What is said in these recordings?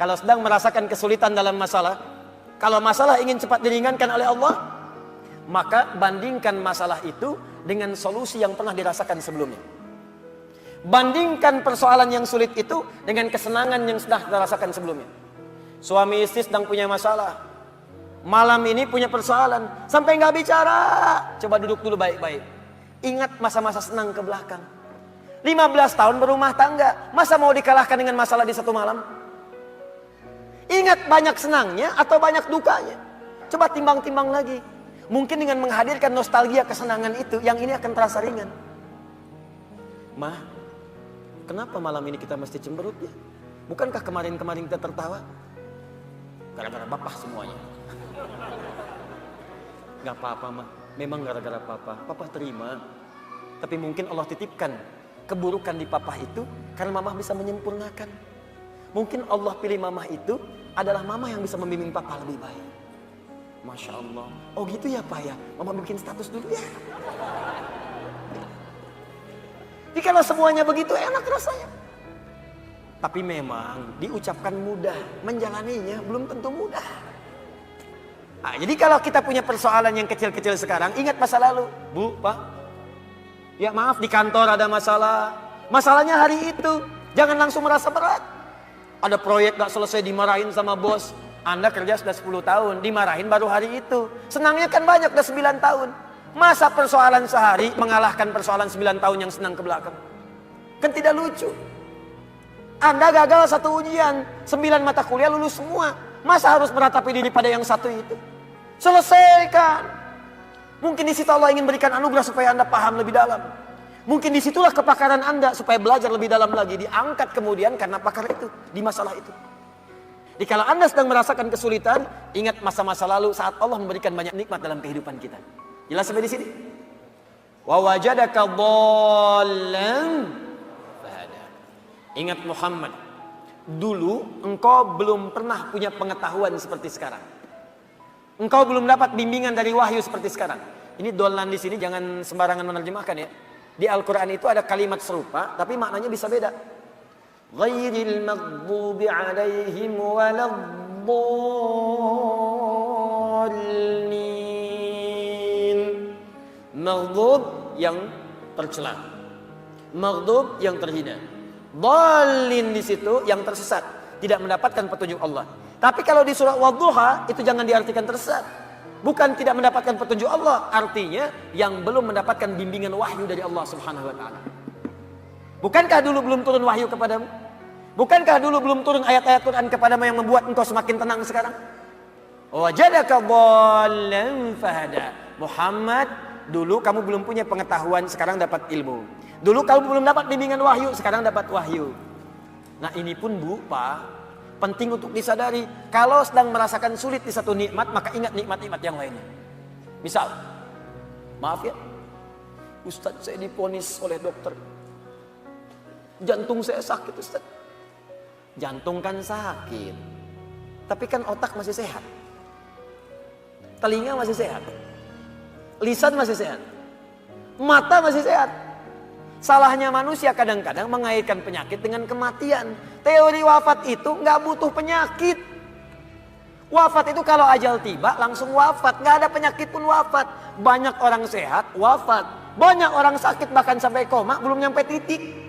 Kalau sedang merasakan kesulitan dalam masalah, kalau masalah ingin cepat diringankan oleh Allah, maka bandingkan masalah itu dengan solusi yang pernah dirasakan sebelumnya. Bandingkan persoalan yang sulit itu dengan kesenangan yang sudah dirasakan sebelumnya. Suami istri sedang punya masalah, malam ini punya persoalan, sampai nggak bicara. Coba duduk dulu baik-baik. Ingat masa-masa senang ke belakang. 15 tahun berumah tangga, masa mau dikalahkan dengan masalah di satu malam? Ingat banyak senangnya atau banyak dukanya. Coba timbang-timbang lagi. Mungkin dengan menghadirkan nostalgia kesenangan itu, yang ini akan terasa ringan. Ma, kenapa malam ini kita mesti cemberut ya? Bukankah kemarin-kemarin kita tertawa? Gara-gara bapak semuanya. Gak apa-apa mah, memang gara-gara papa. Papa terima. Tapi mungkin Allah titipkan keburukan di papa itu karena mamah bisa menyempurnakan. Mungkin Allah pilih mamah itu adalah mamah yang bisa membimbing papa lebih baik. Masya Allah. Oh gitu ya Pak ya, mama bikin status dulu ya. Jadi kalau semuanya begitu enak rasanya. Tapi memang diucapkan mudah, menjalaninya belum tentu mudah. Nah, jadi kalau kita punya persoalan yang kecil-kecil sekarang, ingat masa lalu. Bu, Pak, ya maaf di kantor ada masalah. Masalahnya hari itu, jangan langsung merasa berat. Ada proyek gak selesai dimarahin sama bos. Anda kerja sudah 10 tahun, dimarahin baru hari itu. Senangnya kan banyak, udah 9 tahun. Masa persoalan sehari mengalahkan persoalan 9 tahun yang senang ke belakang? Kan tidak lucu. Anda gagal satu ujian, 9 mata kuliah lulus semua. Masa harus meratapi diri pada yang satu itu? Selesaikan. Mungkin di situ Allah ingin berikan anugerah supaya Anda paham lebih dalam. Mungkin disitulah kepakaran Anda supaya belajar lebih dalam lagi. Diangkat kemudian karena pakar itu, di masalah itu. Jadi kalau Anda sedang merasakan kesulitan, ingat masa-masa lalu saat Allah memberikan banyak nikmat dalam kehidupan kita. Jelas sampai di sini? Wa wajadaka dhallan fahada. Ingat Muhammad, dulu engkau belum pernah punya pengetahuan seperti sekarang. Engkau belum dapat bimbingan dari wahyu seperti sekarang. Ini dhallan di sini jangan sembarangan menerjemahkan ya. Di Al-Qur'an itu ada kalimat serupa tapi maknanya bisa beda. Ghairil maghdubi 'alaihim waladdallin. Maghdub yang tercela, maghdub yang terhina, dhalin di situ yang tersesat, tidak mendapatkan petunjuk Allah. Tapi kalau di surah Wadduha itu jangan diartikan tersesat. Bukan tidak mendapatkan petunjuk Allah, artinya yang belum mendapatkan bimbingan wahyu dari Allah Subhanahu wa taala. Bukankah dulu belum turun wahyu kepadamu? Bukankah dulu belum turun ayat-ayat Quran kepadamu yang membuat engkau semakin tenang sekarang? Wajadaka dhallan fahada. Muhammad, dulu kamu belum punya pengetahuan, sekarang dapat ilmu. Dulu kamu belum dapat bimbingan wahyu, sekarang dapat wahyu. Nah ini pun Bu, Pak, penting untuk disadari. Kalau sedang merasakan sulit di satu nikmat, maka ingat nikmat-nikmat yang lainnya. Misal, maaf ya, Ustadz saya diponis oleh dokter, jantung saya sakit Ustaz. Jantung kan sakit, tapi kan otak masih sehat, telinga masih sehat, lisan masih sehat, mata masih sehat. Salahnya manusia kadang-kadang mengaitkan penyakit dengan kematian. Teori wafat itu nggak butuh penyakit. Wafat itu kalau ajal tiba langsung wafat, nggak ada penyakit pun wafat. Banyak orang sehat wafat, banyak orang sakit bahkan sampai koma belum nyampe titik.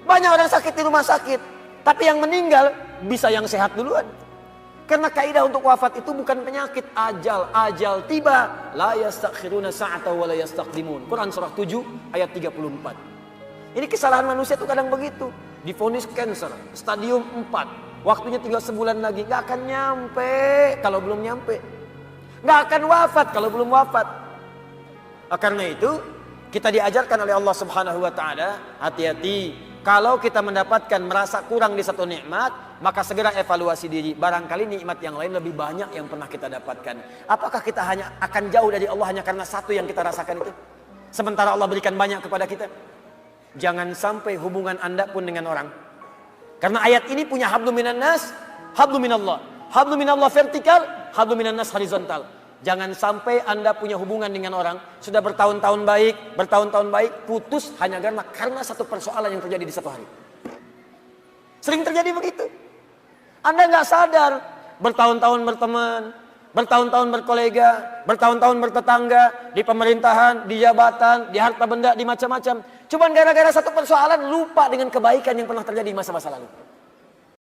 Banyak orang sakit di rumah sakit, tapi yang meninggal bisa yang sehat duluan. Karena kaidah untuk wafat itu bukan penyakit, ajal. Ajal tiba, la yastakhiruna sa'ata wa la yastaqdimun. Quran surah 7 ayat 34. Ini kesalahan manusia itu kadang begitu. Divonis cancer, stadium 4. Waktunya tinggal sebulan lagi, gak akan nyampe kalau belum nyampe. Gak akan wafat kalau belum wafat. Karena itu kita diajarkan oleh Allah Subhanahu wa taala, hati-hati. Kalau kita mendapatkan merasa kurang di satu nikmat, maka segera evaluasi diri. Barangkali nikmat yang lain lebih banyak yang pernah kita dapatkan. Apakah kita hanya akan jauh dari Allah hanya karena satu yang kita rasakan itu? Sementara Allah berikan banyak kepada kita. Jangan sampai hubungan Anda pun dengan orang. Karena ayat ini punya hablu minan nas, hablu minallah. Hablu minallah vertikal, hablu minan nas horizontal. Jangan sampai Anda punya hubungan dengan orang, sudah bertahun-tahun baik, putus hanya karena satu persoalan yang terjadi di satu hari. Sering terjadi begitu. Anda nggak sadar, bertahun-tahun berteman, bertahun-tahun berkolega, bertahun-tahun bertetangga, di pemerintahan, di jabatan, di harta benda, di macam-macam. Cuman gara-gara satu persoalan lupa dengan kebaikan yang pernah terjadi di masa-masa lalu.